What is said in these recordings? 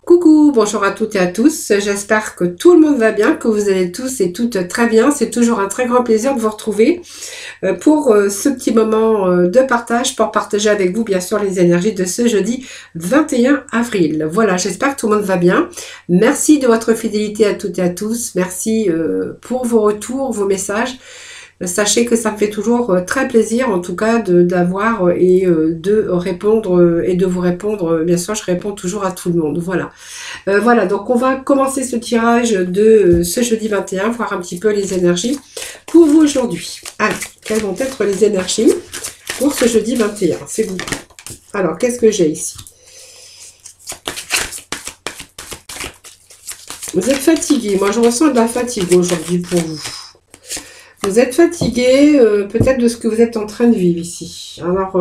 Coucou, bonjour à toutes et à tous, j'espère que tout le monde va bien, que vous allez tous et toutes très bien. C'est toujours un très grand plaisir de vous retrouver pour ce petit moment de partage, pour partager avec vous bien sûr les énergies de ce jeudi 21 avril. Voilà, j'espère que tout le monde va bien. Merci de votre fidélité à toutes et à tous, merci pour vos retours, vos messages. Sachez que ça me fait toujours très plaisir, en tout cas, d'avoir et de répondre et de vous répondre. Bien sûr, je réponds toujours à tout le monde. Voilà. Voilà, donc on va commencer ce tirage de ce jeudi 21, voir un petit peu les énergies pour vous aujourd'hui. Alors, quelles vont être les énergies pour ce jeudi 21, c'est vous. Alors, qu'est-ce que j'ai ici? Vous êtes fatigué. Moi, je ressens de la fatigue aujourd'hui pour vous. Vous êtes fatigué, peut-être de ce que vous êtes en train de vivre ici. Alors,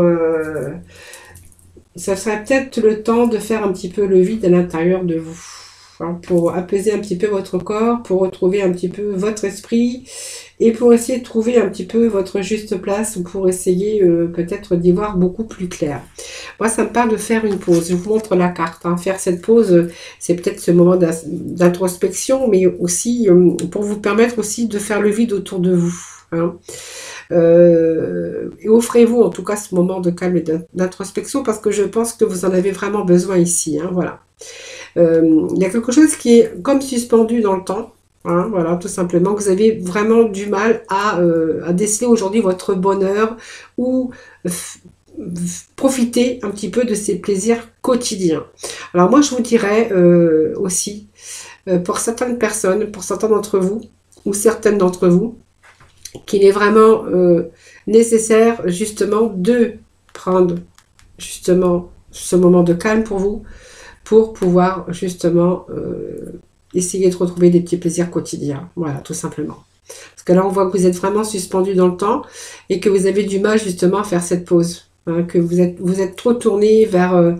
ça serait peut-être le temps de faire un petit peu le vide à l'intérieur de vous. Hein, pour apaiser un petit peu votre corps, pour retrouver un petit peu votre esprit et pour essayer de trouver un petit peu votre juste place ou pour essayer peut-être d'y voir beaucoup plus clair. Moi, ça me parle de faire une pause. Je vous montre la carte. Hein. Faire cette pause, c'est peut-être ce moment d'introspection, mais aussi pour vous permettre aussi de faire le vide autour de vous. Hein. Et offrez-vous en tout cas ce moment de calme et d'introspection parce que je pense que vous en avez vraiment besoin ici. Hein, voilà. Il y a quelque chose qui est comme suspendu dans le temps. Hein, voilà, tout simplement, que vous avez vraiment du mal à déceler aujourd'hui votre bonheur ou profiter un petit peu de ces plaisirs quotidiens. Alors moi, je vous dirais aussi, pour certaines personnes, pour certains d'entre vous, ou certaines d'entre vous, qu'il est vraiment nécessaire justement de prendre justement ce moment de calme pour vous, pour pouvoir justement essayer de retrouver des petits plaisirs quotidiens. Voilà, tout simplement. Parce que là, on voit que vous êtes vraiment suspendu dans le temps et que vous avez du mal justement à faire cette pause. Hein, que vous êtes trop tourné vers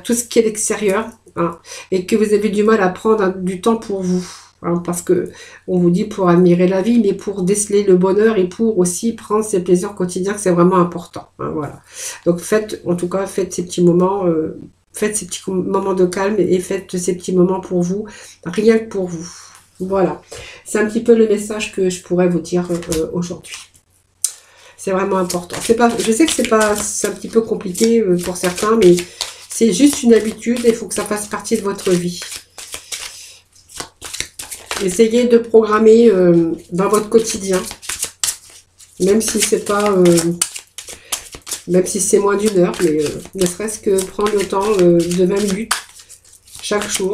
tout ce qui est l'extérieur. Hein, et que vous avez du mal à prendre du temps pour vous. Hein, parce que on vous dit pour admirer la vie, mais pour déceler le bonheur et pour aussi prendre ces plaisirs quotidiens, que c'est vraiment important. Hein, voilà. Donc faites ces petits moments... faites ces petits moments de calme et faites ces petits moments pour vous, rien que pour vous. Voilà. C'est un petit peu le message que je pourrais vous dire aujourd'hui. C'est vraiment important. Je sais que c'est un petit peu compliqué pour certains, mais c'est juste une habitude et il faut que ça fasse partie de votre vie. Essayez de programmer dans votre quotidien, même si c'est pas... même si c'est moins d'une heure, mais ne serait-ce que prendre le temps de 20 minutes chaque jour.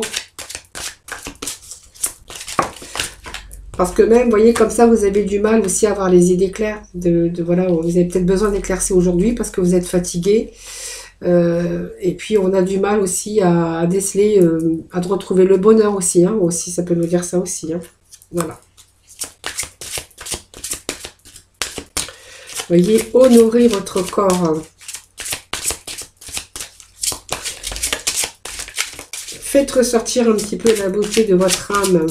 Parce que même, vous voyez, comme ça, vous avez du mal aussi à avoir les idées claires. Voilà, vous avez peut-être besoin d'éclaircir aujourd'hui parce que vous êtes fatigué. Et puis, on a du mal aussi à déceler, à retrouver le bonheur aussi. Hein, aussi, ça peut nous dire ça aussi. Hein. Voilà. Voyez, honorez votre corps. Faites ressortir un petit peu la beauté de votre âme.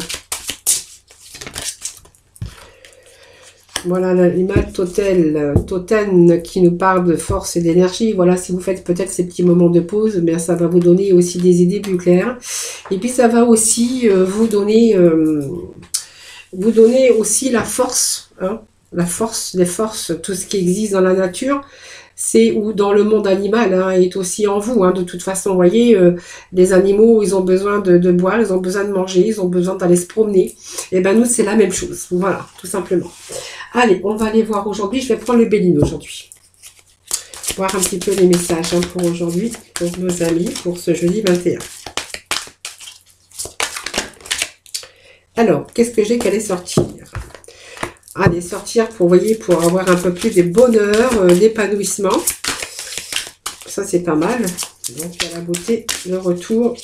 Voilà l'animal totem qui nous parle de force et d'énergie. Voilà, si vous faites peut-être ces petits moments de pause, bien ça va vous donner aussi des idées plus claires. Et puis ça va aussi vous donner aussi la force, hein. La force, les forces, tout ce qui existe dans la nature, c'est ou dans le monde animal, hein, est aussi en vous. Hein, de toute façon, vous voyez, les animaux, ils ont besoin de boire, ils ont besoin de manger, ils ont besoin d'aller se promener. Et ben nous, c'est la même chose. Voilà, tout simplement. Allez, on va aller voir aujourd'hui. Je vais prendre le Béline aujourd'hui. Voir un petit peu les messages hein, pour aujourd'hui, pour nos amis, pour ce jeudi 21. Alors, qu'est-ce que j'ai qu'à aller sortir? Allez, sortir pour, voyez, pour avoir un peu plus de bonheur, d'épanouissement. Ça, c'est pas mal. Donc, il y a la beauté, le retour.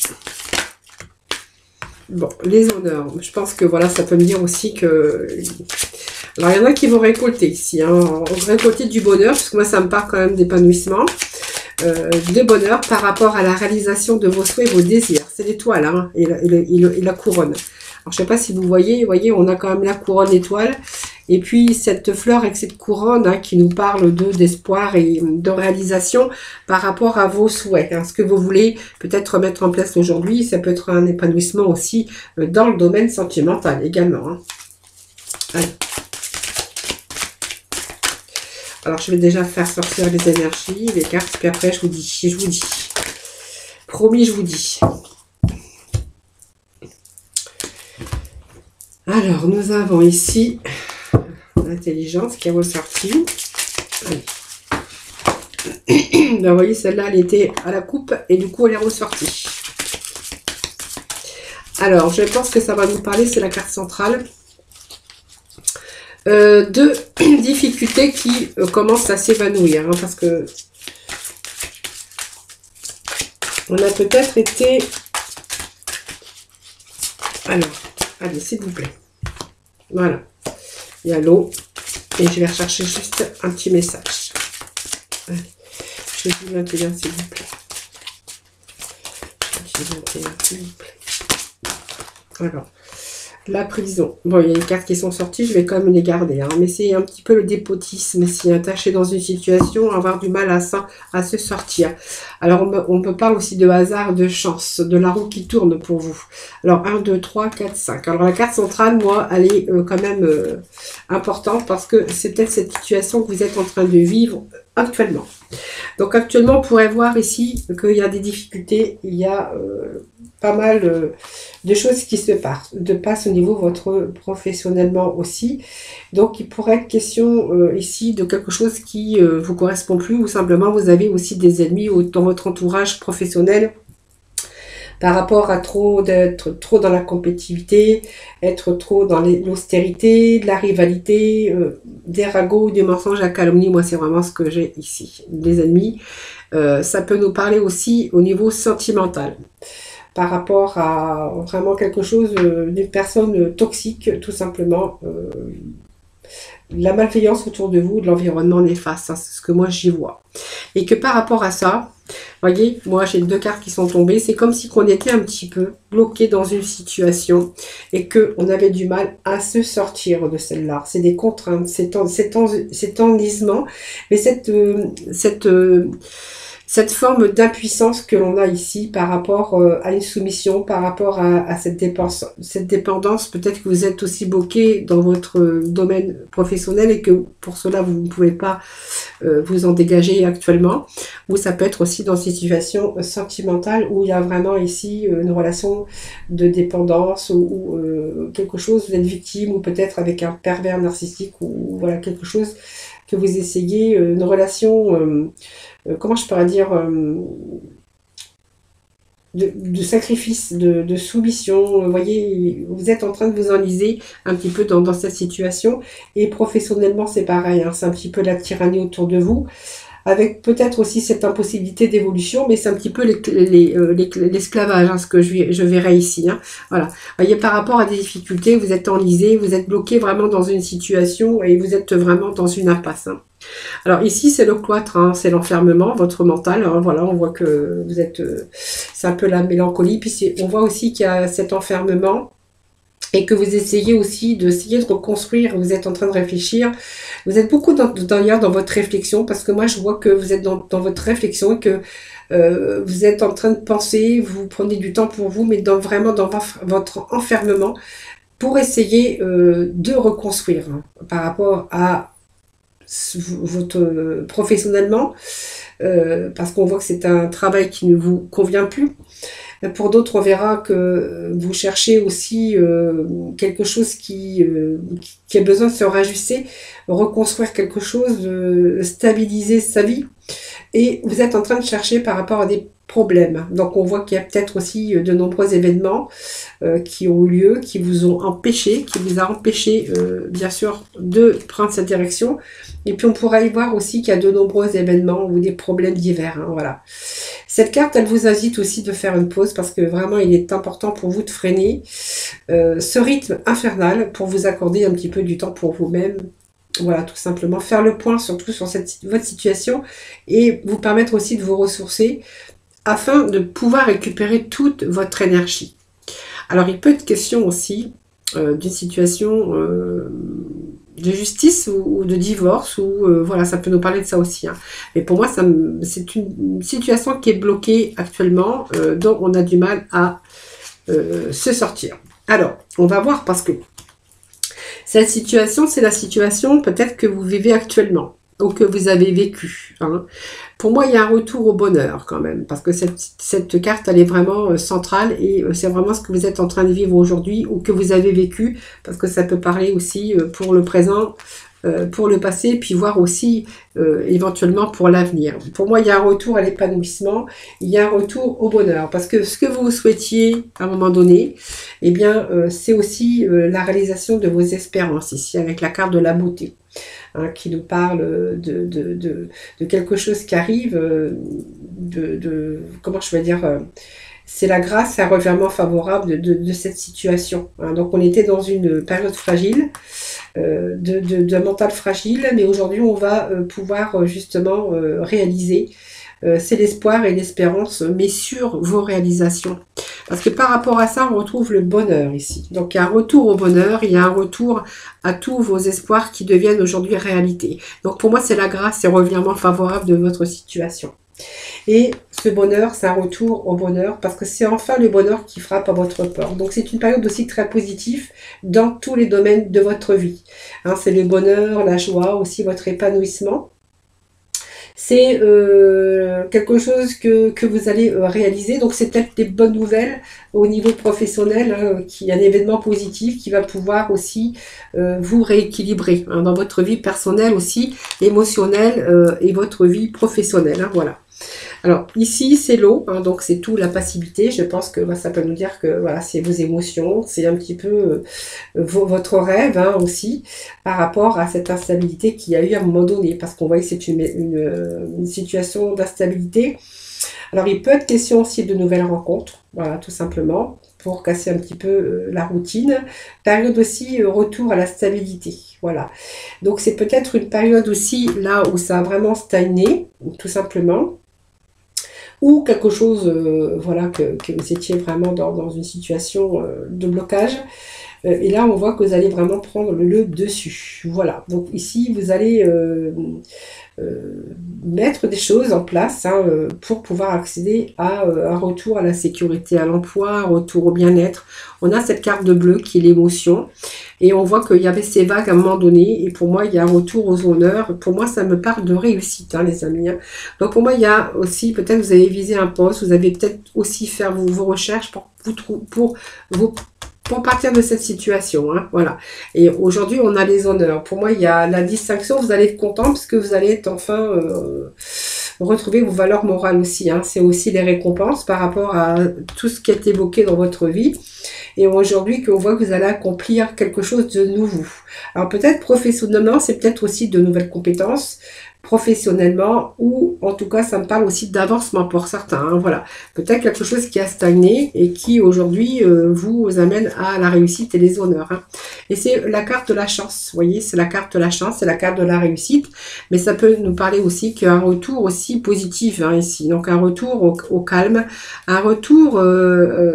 Bon, les honneurs. Je pense que, voilà, ça peut me dire aussi que... Alors, il y en a qui vont récolter ici. Hein, récolter du bonheur, parce que moi, ça me parle quand même d'épanouissement. De bonheur par rapport à la réalisation de vos souhaits et vos désirs. C'est l'étoile, hein, et la couronne. Alors, je ne sais pas si vous voyez, on a quand même la couronne étoile. Et puis cette fleur avec cette couronne hein, qui nous parle d'espoir et de réalisation par rapport à vos souhaits. Hein, ce que vous voulez peut-être mettre en place aujourd'hui, ça peut être un épanouissement aussi dans le domaine sentimental également. Hein. Allez. Alors je vais déjà faire sortir les énergies, les cartes, puis après je vous dis. Promis, je vous dis. Alors, nous avons ici l'intelligence qui est ressortie. Ben, vous voyez, celle-là, elle était à la coupe et du coup, elle est ressortie. Alors, je pense que ça va nous parler, c'est la carte centrale, de difficultés qui commencent à s'évanouir. Hein, parce que on a peut-être été... Alors, allez, s'il vous plaît. Voilà. Il y a l'eau. Et je vais rechercher juste un petit message. Allez. Je dis 21, s'il vous plaît. Je dis 21, s'il vous plaît. Alors, la prison. Bon, il y a des cartes qui sont sorties, je vais quand même les garder. Hein, mais c'est un petit peu le dépotisme, s'y attacher dans une situation, avoir du mal à se sortir. Alors, on me parle aussi de hasard, de chance, de la roue qui tourne pour vous. Alors, 1, 2, 3, 4, 5. Alors, la carte centrale, moi, elle est quand même importante parce que c'est peut-être cette situation que vous êtes en train de vivre actuellement. Donc, actuellement, on pourrait voir ici qu'il y a des difficultés, il y a... pas mal de choses qui se passent au niveau de votre professionnellement aussi. Donc, il pourrait être question ici de quelque chose qui vous correspond plus ou simplement vous avez aussi des ennemis dans votre entourage professionnel par rapport à d'être trop dans la compétitivité, être trop dans l'austérité, de la rivalité, des ragots, des mensonges à calomnie. Moi, c'est vraiment ce que j'ai ici. Les ennemis, ça peut nous parler aussi au niveau sentimental. Par rapport à vraiment quelque chose d'une personne toxique, tout simplement. La malveillance autour de vous, de l'environnement néfaste, hein, c'est ce que moi j'y vois. Et que par rapport à ça, voyez, moi j'ai 2 cartes qui sont tombées, c'est comme si on était un petit peu bloqué dans une situation et qu'on avait du mal à se sortir de celle-là. C'est des contraintes, c'est enlisement, mais cette forme d'impuissance que l'on a ici par rapport à une soumission, par rapport à cette dépendance, peut-être que vous êtes aussi bloqué dans votre domaine professionnel et que pour cela vous ne pouvez pas vous en dégager actuellement, ou ça peut être aussi dans une situation sentimentale où il y a vraiment ici une relation de dépendance ou quelque chose, vous êtes victime ou peut-être avec un pervers narcissique ou voilà quelque chose que vous essayez, une relation... comment je pourrais dire, de sacrifice, de soumission. Vous voyez, vous êtes en train de vous enliser un petit peu dans cette situation. Et professionnellement, c'est pareil. Hein, c'est un petit peu la tyrannie autour de vous. Avec peut-être aussi cette impossibilité d'évolution, mais c'est un petit peu l'esclavage, hein, ce que je verrai ici. Hein. Voilà. Vous voyez, par rapport à des difficultés, vous êtes enlisé, vous êtes bloqué vraiment dans une situation et vous êtes vraiment dans une impasse. Hein. Alors ici, c'est le cloître, hein, c'est l'enfermement, votre mental. Hein, voilà, on voit que vous êtes... c'est un peu la mélancolie. Puis on voit aussi qu'il y a cet enfermement. Et que vous essayez aussi de reconstruire, vous êtes en train de réfléchir. Vous êtes beaucoup d'ailleurs dans votre réflexion, parce que moi je vois que vous êtes dans votre réflexion et que vous êtes en train de penser, vous prenez du temps pour vous, mais vraiment dans votre enfermement, pour essayer de reconstruire hein, par rapport à votre professionnellement, parce qu'on voit que c'est un travail qui ne vous convient plus. Pour d'autres, on verra que vous cherchez aussi quelque chose qui a besoin de se rajuster, reconstruire quelque chose, stabiliser sa vie. Et vous êtes en train de chercher par rapport à des problèmes. Donc on voit qu'il y a peut-être aussi de nombreux événements qui ont eu lieu, qui vous ont empêché, qui vous a empêché bien sûr de prendre cette direction. Et puis on pourra y voir aussi qu'il y a de nombreux événements ou des problèmes divers. Hein, voilà. Cette carte, elle vous invite aussi de faire une pause parce que vraiment il est important pour vous de freiner ce rythme infernal pour vous accorder un petit peu du temps pour vous-même. Voilà, tout simplement. Faire le point surtout sur votre situation et vous permettre aussi de vous ressourcer afin de pouvoir récupérer toute votre énergie. Alors, il peut être question aussi d'une situation, justice ou de divorce, ou voilà, ça peut nous parler de ça aussi. Hein. Mais pour moi, c'est une situation qui est bloquée actuellement, dont on a du mal à se sortir. Alors, on va voir parce que cette situation, c'est la situation peut-être que vous vivez actuellement ou que vous avez vécu. Hein. Pour moi, il y a un retour au bonheur quand même, parce que cette carte, elle est vraiment centrale et c'est vraiment ce que vous êtes en train de vivre aujourd'hui ou que vous avez vécu, parce que ça peut parler aussi pour le présent, pour le passé, puis voir aussi éventuellement pour l'avenir. Pour moi, il y a un retour à l'épanouissement, il y a un retour au bonheur, parce que ce que vous souhaitiez à un moment donné, eh bien, c'est aussi la réalisation de vos espérances ici, avec la carte de la beauté. Hein, qui nous parle de quelque chose qui arrive, comment je vais dire, c'est la grâce, un revirement favorable de cette situation. Hein. Donc on était dans une période fragile, d'un mental fragile, mais aujourd'hui on va pouvoir justement réaliser. C'est l'espoir et l'espérance, mais sur vos réalisations. Parce que par rapport à ça, on retrouve le bonheur ici. Donc il y a un retour au bonheur, il y a un retour à tous vos espoirs qui deviennent aujourd'hui réalité. Donc pour moi, c'est la grâce et le revirement favorable de votre situation. Et ce bonheur, c'est un retour au bonheur parce que c'est enfin le bonheur qui frappe à votre porte. Donc c'est une période aussi très positive dans tous les domaines de votre vie. Hein, c'est le bonheur, la joie, aussi votre épanouissement. C'est quelque chose que vous allez réaliser. Donc, c'est peut-être des bonnes nouvelles au niveau professionnel, hein, qui un événement positif qui va pouvoir aussi vous rééquilibrer hein, dans votre vie personnelle aussi, émotionnelle et votre vie professionnelle. Hein, voilà. Alors, ici, c'est l'eau, hein, donc c'est tout la passivité. Je pense que ça peut nous dire que voilà, c'est vos émotions, c'est un petit peu votre rêve hein, aussi, par rapport à cette instabilité qu'il y a eu à un moment donné, parce qu'on voit que c'est une situation d'instabilité. Alors, il peut être question aussi de nouvelles rencontres, voilà, tout simplement, pour casser un petit peu la routine. Période aussi retour à la stabilité, voilà. Donc, c'est peut-être une période aussi là où ça a vraiment stagné, tout simplement. Ou quelque chose, voilà, que vous étiez vraiment dans une situation de blocage. Et là, on voit que vous allez vraiment prendre le dessus. Voilà. Donc ici, vous allez mettre des choses en place hein, pour pouvoir accéder à un retour à la sécurité, à l'emploi, un retour au bien-être. On a cette carte de bleu qui est l'émotion. Et on voit qu'il y avait ces vagues à un moment donné. Et pour moi, il y a un retour aux honneurs. Pour moi, ça me parle de réussite, hein, les amis. Hein. Donc pour moi, il y a aussi, peut-être vous avez visé un poste. Vous avez peut-être aussi faire vos recherches pour partir de cette situation. Hein, voilà. Et aujourd'hui, on a les honneurs. Pour moi, il y a la distinction. Vous allez être content parce que vous allez être enfin retrouver vos valeurs morales aussi. Hein. C'est aussi les récompenses par rapport à tout ce qui est évoqué dans votre vie. Et aujourd'hui, qu'on voit que vous allez accomplir quelque chose de nouveau. Alors peut-être professionnellement, c'est peut-être aussi de nouvelles compétences professionnellement, ou en tout cas ça me parle aussi d'avancement pour certains, hein, voilà, peut-être quelque chose qui a stagné et qui aujourd'hui vous amène à la réussite et les honneurs, hein. Et c'est la carte de la chance, vous voyez, c'est la carte de la chance, c'est la carte de la réussite, mais ça peut nous parler aussi qu'un retour aussi positif hein, ici, donc un retour au calme, un retour,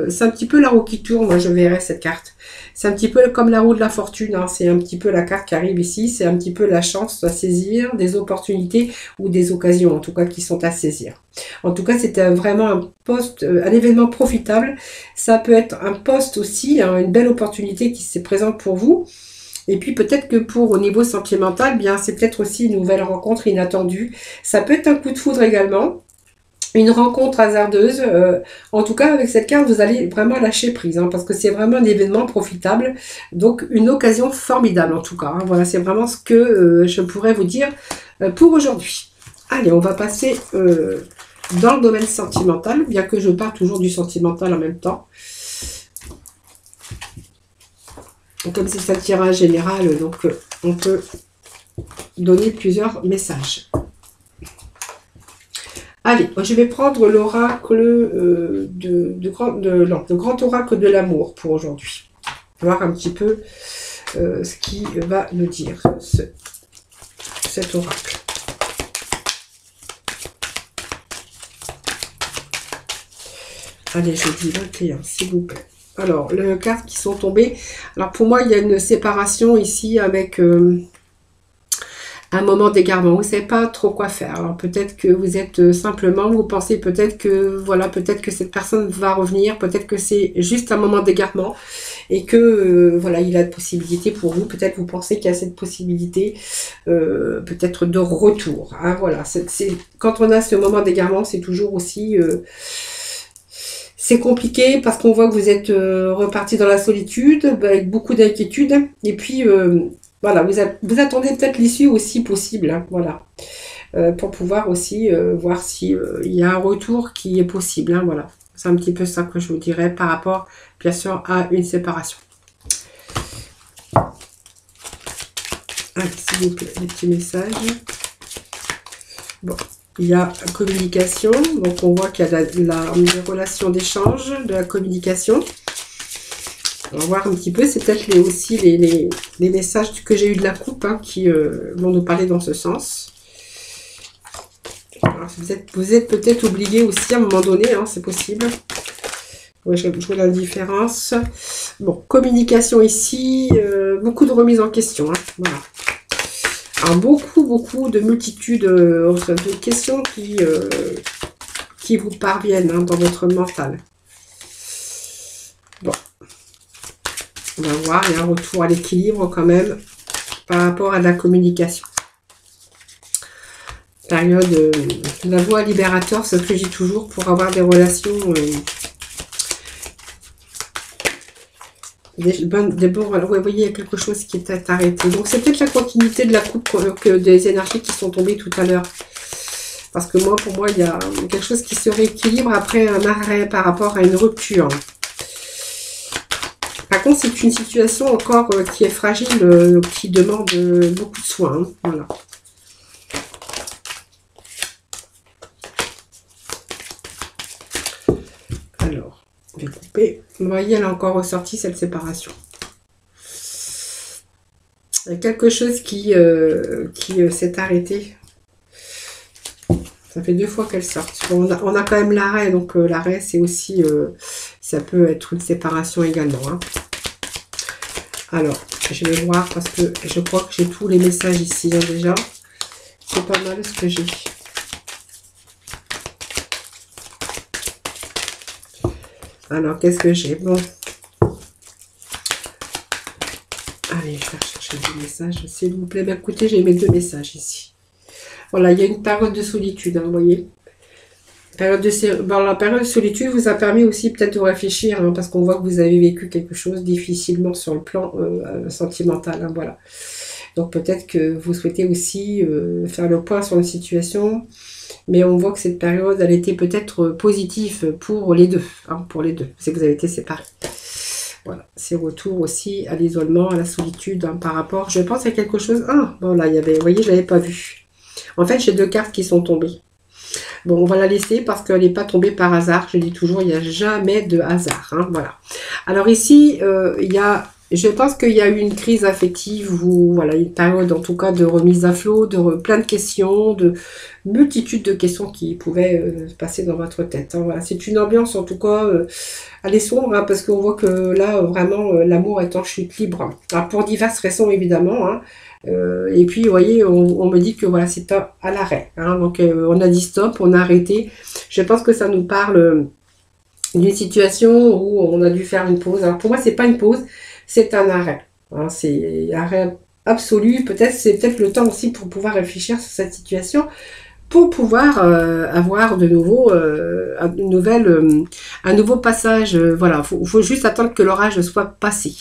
c'est un petit peu la roue qui tourne, moi je verrais cette carte. C'est un petit peu comme la roue de la fortune, hein. C'est un petit peu la carte qui arrive ici, c'est un petit peu la chance à saisir, des opportunités ou des occasions en tout cas qui sont à saisir. En tout cas, c'était vraiment un poste, un événement profitable. Ça peut être un poste aussi, hein, une belle opportunité qui se présente pour vous. Et puis peut-être que pour au niveau sentimental, bien c'est peut-être aussi une nouvelle rencontre inattendue. Ça peut être un coup de foudre également. Une rencontre hasardeuse, en tout cas avec cette carte vous allez vraiment lâcher prise hein, parce que c'est vraiment un événement profitable, donc une occasion formidable en tout cas, hein. Voilà, c'est vraiment ce que je pourrais vous dire pour aujourd'hui. Allez, on va passer dans le domaine sentimental, bien que je parle toujours du sentimental en même temps. Comme c'est un tirage général, donc on peut donner plusieurs messages. Allez, je vais prendre l'oracle le grand oracle de l'amour pour aujourd'hui. Voir un petit peu ce qui va nous dire cet oracle. Allez, jeudi 21, s'il vous plaît. Alors, les cartes qui sont tombées. Alors, pour moi, il y a une séparation ici avec un moment d'égarement, vous ne savez pas trop quoi faire. Alors peut-être que vous êtes simplement, vous pensez peut-être que voilà, peut-être que cette personne va revenir, peut-être que c'est juste un moment d'égarement et que voilà, il a de possibilités pour vous. Peut-être vous pensez qu'il y a cette possibilité peut-être de retour. Hein, voilà, quand on a ce moment d'égarement, c'est toujours aussi c'est compliqué parce qu'on voit que vous êtes reparti dans la solitude avec beaucoup d'inquiétudes et puis voilà, vous attendez peut-être l'issue aussi possible, hein, voilà, pour pouvoir aussi voir si il y a un retour qui est possible, hein, voilà. C'est un petit peu ça que je vous dirais par rapport, bien sûr, à une séparation. Allez, s'il vous plaît, les petits messages. Bon, il y a la communication, donc on voit qu'il y a des relations d'échange, de la communication. On va voir un petit peu, c'est peut-être aussi les messages que j'ai eu de la coupe hein, qui vont nous parler dans ce sens. Alors, vous êtes peut-être oublié aussi à un moment donné, hein, c'est possible. Ouais, je vois la différence. Bon, communication ici, beaucoup de remises en question. Hein, voilà. Alors, beaucoup de multitudes de questions qui vous parviennent hein, dans votre mental. Bon. On va voir, il y a un retour à l'équilibre quand même par rapport à la communication. Période de la voie libérateur, c'est ce que je dis toujours, pour avoir des relations vous voyez, il y a quelque chose qui est arrêté. Donc c'est peut-être la continuité de la coupe des énergies qui sont tombées tout à l'heure. Parce que moi, pour moi, il y a quelque chose qui se rééquilibre après un arrêt par rapport à une rupture. Par contre, c'est une situation encore qui est fragile, qui demande beaucoup de soins. Hein, voilà. Alors, je vais couper. Vous voyez, elle a encore ressorti cette séparation. Il y a quelque chose qui s'est arrêté. Ça fait 2 fois qu'elle sort. Bon, on a quand même l'arrêt, donc l'arrêt, c'est aussi... ça peut être une séparation également. Hein. Alors, je vais voir parce que je crois que j'ai tous les messages ici hein, déjà. C'est pas mal ce que j'ai. Alors, qu'est-ce que j'ai? Bon. Allez, je vais chercher des messages, s'il vous plaît. Ben, écoutez, j'ai mes 2 messages ici. Voilà, il y a une période de solitude, hein, vous voyez. La période de solitude vous a permis aussi peut-être de réfléchir, hein, parce qu'on voit que vous avez vécu quelque chose difficilement sur le plan sentimental. Hein, voilà. Donc peut-être que vous souhaitez aussi faire le point sur une situation, mais on voit que cette période, elle était peut-être positive pour les deux. Hein, pour les deux, c'est que vous avez été séparés. Voilà, c'est retour aussi à l'isolement, à la solitude, hein, par rapport, je pense à quelque chose. Ah, bon là, il y avait, vous voyez, je l'avais pas vu. En fait, j'ai 2 cartes qui sont tombées. Bon, on va la laisser parce qu'elle n'est pas tombée par hasard. Je dis toujours, il n'y a jamais de hasard. Hein, voilà. Alors ici, je pense qu'il y a eu une crise affective ou voilà, une période en tout cas de remise à flot, de plein de questions, de multitude de questions qui pouvaient se passer dans votre tête. Hein, voilà. C'est une ambiance en tout cas, elle est sombre hein, parce qu'on voit que là, vraiment, l'amour est en chute libre. Alors, pour diverses raisons évidemment. Hein, et puis, vous voyez, on me dit que voilà, c'est à l'arrêt. Hein, donc, on a dit stop, on a arrêté. Je pense que ça nous parle d'une situation où on a dû faire une pause. Alors, pour moi, c'est pas une pause, c'est un arrêt. Hein, c'est un arrêt absolu. Peut-être, c'est peut-être le temps aussi pour pouvoir réfléchir sur cette situation, pour pouvoir avoir de nouveau un nouveau passage. Voilà, faut juste attendre que l'orage soit passé.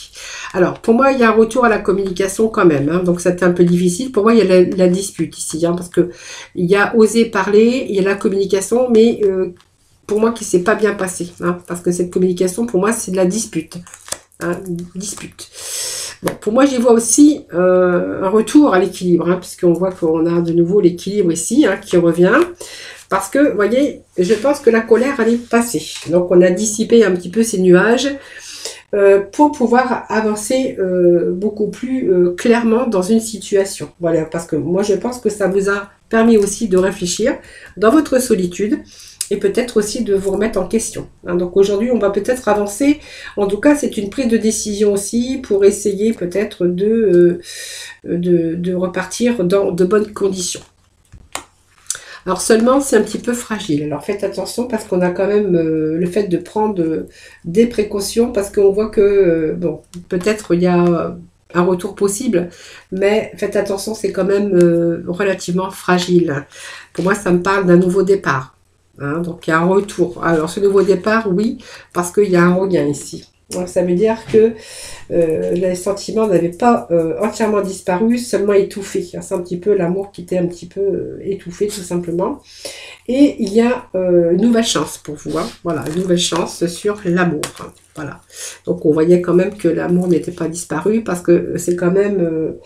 Alors, pour moi, il y a un retour à la communication quand même. Hein, donc, c'était un peu difficile. Pour moi, il y a la dispute ici. Hein, parce que il y a osé parler, il y a la communication, mais pour moi, qui ne s'est pas bien passé. Hein, parce que cette communication, pour moi, c'est de la dispute. Hein, dispute. Bon, pour moi, j'y vois aussi un retour à l'équilibre, hein, puisqu'on voit qu'on a de nouveau l'équilibre ici, hein, qui revient. Parce que, vous voyez, je pense que la colère, elle est passée. Donc, on a dissipé un petit peu ces nuages pour pouvoir avancer beaucoup plus clairement dans une situation. Voilà, parce que moi, je pense que ça vous a permis aussi de réfléchir dans votre solitude et peut-être aussi de vous remettre en question. Hein. Donc aujourd'hui, on va peut-être avancer. En tout cas, c'est une prise de décision aussi pour essayer peut-être de repartir dans de bonnes conditions. Alors seulement, c'est un petit peu fragile. Alors faites attention parce qu'on a quand même le fait de prendre des précautions parce qu'on voit que, bon, peut-être il y a un retour possible, mais faites attention, c'est quand même relativement fragile. Pour moi, ça me parle d'un nouveau départ. Hein, donc il y a un retour. Alors ce nouveau départ, oui, parce qu'il y a un regain ici. Donc ça veut dire que les sentiments n'avaient pas entièrement disparu, seulement étouffés. C'est un petit peu l'amour qui était un petit peu étouffé tout simplement. Et il y a une nouvelle chance pour vous. Hein. Voilà, une nouvelle chance sur l'amour. Hein. Voilà. Donc on voyait quand même que l'amour n'était pas disparu parce que c'est quand même...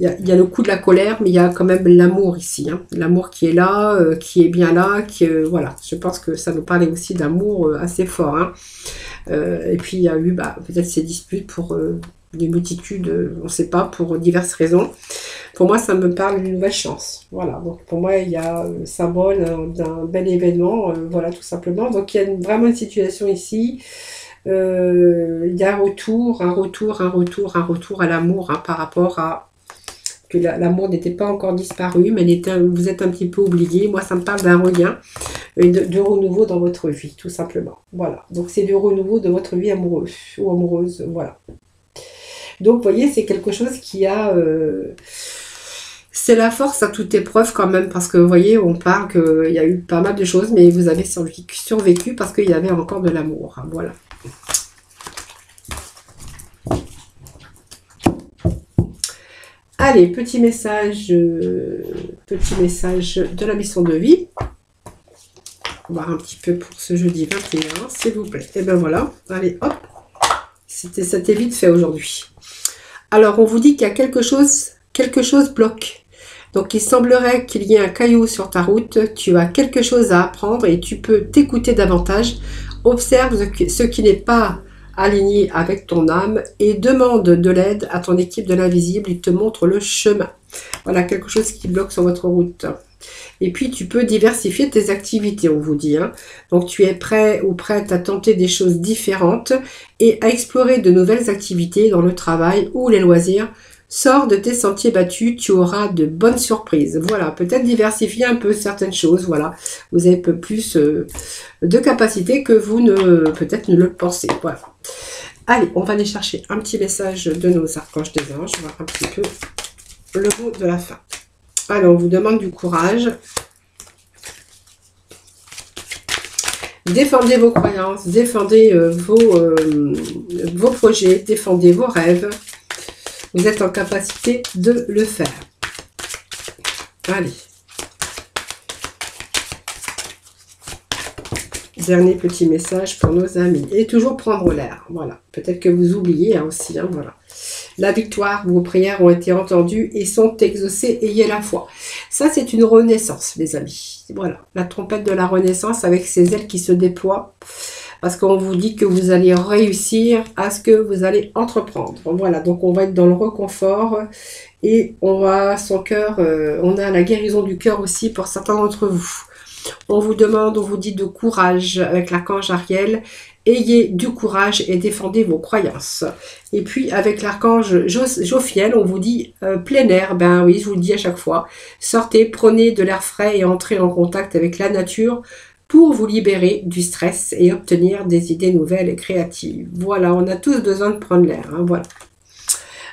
il y a le coup de la colère, mais il y a quand même l'amour ici. Hein. L'amour qui est là, qui est bien là. Voilà, je pense que ça nous parlait aussi d'amour assez fort. Hein. Et puis il y a eu peut-être ces disputes pour des multitudes, on ne sait pas, pour diverses raisons. Pour moi, ça me parle d'une nouvelle chance. Voilà, donc pour moi, il y a le symbole d'un bel événement, voilà, tout simplement. Donc il y a vraiment une situation ici. Il y a un retour à l'amour hein, par rapport à que l'amour n'était pas encore disparu, mais vous êtes un petit peu oublié. Moi, ça me parle d'un regain, de renouveau dans votre vie, tout simplement. Voilà, donc c'est du renouveau de votre vie amoureuse ou amoureuse, voilà. Donc, vous voyez, c'est quelque chose qui a... c'est la force à toute épreuve quand même, parce que, vous voyez, on parle qu'il y a eu pas mal de choses, mais vous avez survécu parce qu'il y avait encore de l'amour. Hein, voilà. Allez, petit message de la mission de vie. On va voir un petit peu pour ce jeudi 21, s'il vous plaît. Et ben voilà, allez, hop. C'était vite fait aujourd'hui. Alors, on vous dit qu'il y a quelque chose bloque. Donc, il semblerait qu'il y ait un caillou sur ta route. Tu as quelque chose à apprendre et tu peux t'écouter davantage. Observe ce qui n'est pas aligné avec ton âme et demande de l'aide à ton équipe de l'invisible. Il te montre le chemin. Voilà, quelque chose qui bloque sur votre route. Et puis, tu peux diversifier tes activités, on vous dit. Hein. Donc, tu es prêt ou prête à tenter des choses différentes et à explorer de nouvelles activités dans le travail ou les loisirs. Sors de tes sentiers battus, tu auras de bonnes surprises. Voilà, peut-être diversifier un peu certaines choses. Voilà, vous avez un peu plus de capacité que vous peut-être ne le pensez. Voilà. Allez, on va aller chercher un petit message de nos archanges des anges. On va voir un petit peu le mot de la fin. Alors, on vous demande du courage. Défendez vos croyances, défendez vos projets, défendez vos rêves. Vous êtes en capacité de le faire. Allez. Dernier petit message pour nos amis. Et toujours prendre l'air. Voilà. Peut-être que vous oubliez hein, aussi. Hein, voilà. La victoire, vos prières ont été entendues et sont exaucées. Ayez la foi. Ça, c'est une renaissance, les amis. Voilà. La trompette de la renaissance avec ses ailes qui se déploient. Parce qu'on vous dit que vous allez réussir à ce que vous allez entreprendre. Voilà, donc on va être dans le réconfort et on a son cœur, on a la guérison du cœur aussi pour certains d'entre vous. On vous demande, on vous dit de courage avec l'archange Ariel. Ayez du courage et défendez vos croyances. Et puis avec l'archange Jophiel, on vous dit plein air. Ben oui, je vous le dis à chaque fois. Sortez, prenez de l'air frais et entrez en contact avec la nature pour vous libérer du stress et obtenir des idées nouvelles et créatives. Voilà, on a tous besoin de prendre l'air. Hein, voilà.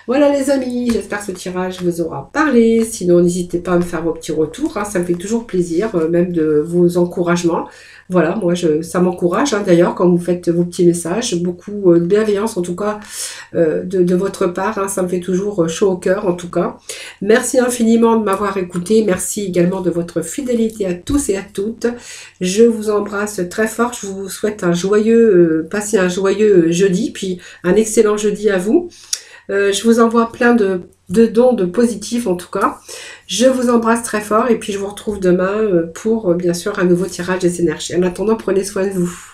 Voilà les amis, j'espère que ce tirage vous aura parlé. Sinon, n'hésitez pas à me faire vos petits retours. Hein, ça me fait toujours plaisir, même de vos encouragements. Voilà, moi, ça m'encourage hein, d'ailleurs quand vous faites vos petits messages. Beaucoup de bienveillance en tout cas de votre part. Hein, ça me fait toujours chaud au cœur en tout cas. Merci infiniment de m'avoir écouté. Merci également de votre fidélité à tous et à toutes. Je vous embrasse très fort. Je vous souhaite passer un joyeux jeudi, puis un excellent jeudi à vous. Je vous envoie plein de dons positifs en tout cas. Je vous embrasse très fort et puis je vous retrouve demain pour bien sûr un nouveau tirage des énergies. En attendant, prenez soin de vous.